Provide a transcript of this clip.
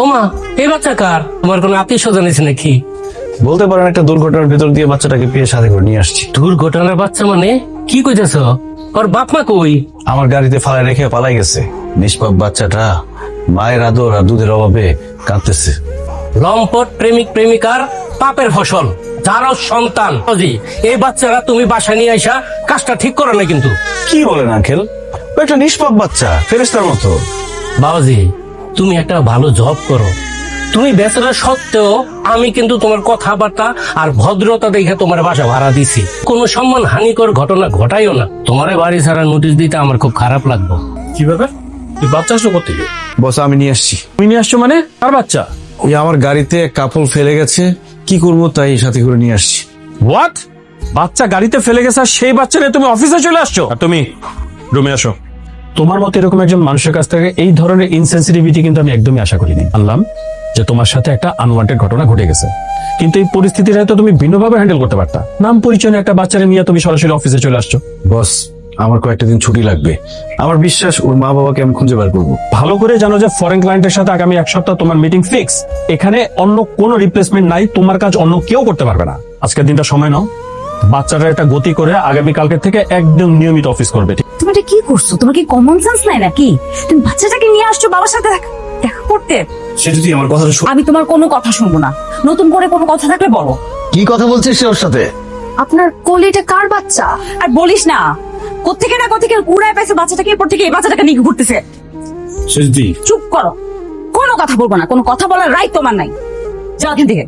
ওমা, এই বাচ্চা কার? তোমার কোনো আত্মীয় স্বজন আছে নাকি? বলতে পারেন একটা দুর্ঘটনার ভিতর দিয়ে বাচ্চাটাকে পেয়ে সাথে করে নিয়ে আসছি। দুর্ঘটনার বাচ্চা মানে কি কইতেছ? ওর বাপ মা কই? আমার গাড়িতে ফালায় রেখে পালাই গেছে। নিষ্পাপ বাচ্চাটা মায়ের আদর আর দুধের অভাবে কাঁদতেছে। লম্পট প্রেমিক প্রেমিকার পাপের ফসল, যারও সন্তান। জি, এই বাচ্চারা তুমি বাসা নিয়ে আইসা কাজটা ঠিক করো না কিন্তু। কি বলেন আঙ্কেল? ও একটা নিষ্পাপ বাচ্চা, ফেরেশতার মতো। বাবাজি, তুমি একটা ভালো জব করো। তুমি বেচারা সত্ত্বেও আমি কিন্তু তোমার কথাবার্তা আর ভদ্রতা দেখে তোমার বাসা ভাড়া দিছি। কোনো সম্মান হানিকর ঘটনা ঘটাইও না। তোমার বাড়ি ছাড়া নোটিশ দিতে আমার খুব খারাপ লাগবে। কি ব্যাপার? তুই বাচ্চা আসলো কোথেকে? বস, আমি নিয়ে আসছি। তুমি নিয়ে আসছো মানে? আর বাচ্চা? ওই আমার গাড়িতে কাপড় ফেলে গেছে, কি করবো তাই সাথে করে নিয়ে আসছি। হোয়াট? বাচ্চা গাড়িতে ফেলে গেছে আর সেই বাচ্চা নিয়ে তুমি অফিসে চলে আসছো? আর তুমি রুমে আসো। তোমার মতো এরকম একজন মানুষের কাছ থেকে এই ধরনের ইনসেনসিটিভিটি কিন্তু আমি একদমই আশা করিনি। আনলাম যে তোমার সাথে একটা আনওয়ান্টেড ঘটনা ঘটে গেছে, কিন্তু এই পরিস্থিতিটা তো তুমি ভিন্নভাবে হ্যান্ডেল করতে পারতা। নাম পরিচয় নিয়ে একটা বাচ্চারে নিয়ে তুমি সরাসরি অফিসে চলে আসছো। বস, আমার কয়েকটা দিন ছুটি লাগবে। আমার বিশ্বাস ওর মা বাবাকে আমি খুঁজে বার করবো। ভালো করে জানো যে ফরেন ক্লায়েন্টের সাথে আগামী এক সপ্তাহ তোমার মিটিং ফিক্স। এখানে অন্য কোনো রিপ্লেসমেন্ট নাই, তোমার কাজ অন্য কেউ করতে পারবে না। আজকের দিনটা সময় নাও, বাচ্চাটা একটা গতি করে আগামী কালকে থেকে একদম নিয়মিত অফিস করবে। তুমি এটা কি করছো? তোমার কি কমন সেন্স নাই নাকি? তুমি বাচ্চাটাকে নিয়ে আসছো বাবার সাথে দেখা করতে। সে যদি আমার কথাটা আমি তোমার কোনো কথা শুনবো না। নতুন করে কোনো কথা থাকলে বলো। কি কথা বলছিস সে ওর সাথে? আপনার কোলে এটা কার বাচ্চা? আর বলিস না, কোত্থেকে না কোত্থেকে উড়ায় পাইছে বাচ্চাটাকে, এরপর থেকে এই বাচ্চাটাকে নিয়ে ঘুরতেছে। সেজদি, চুপ করো, কোনো কথা বলবো না। কোনো কথা বলার রাইট তোমার নাই। যাও এখান থেকে।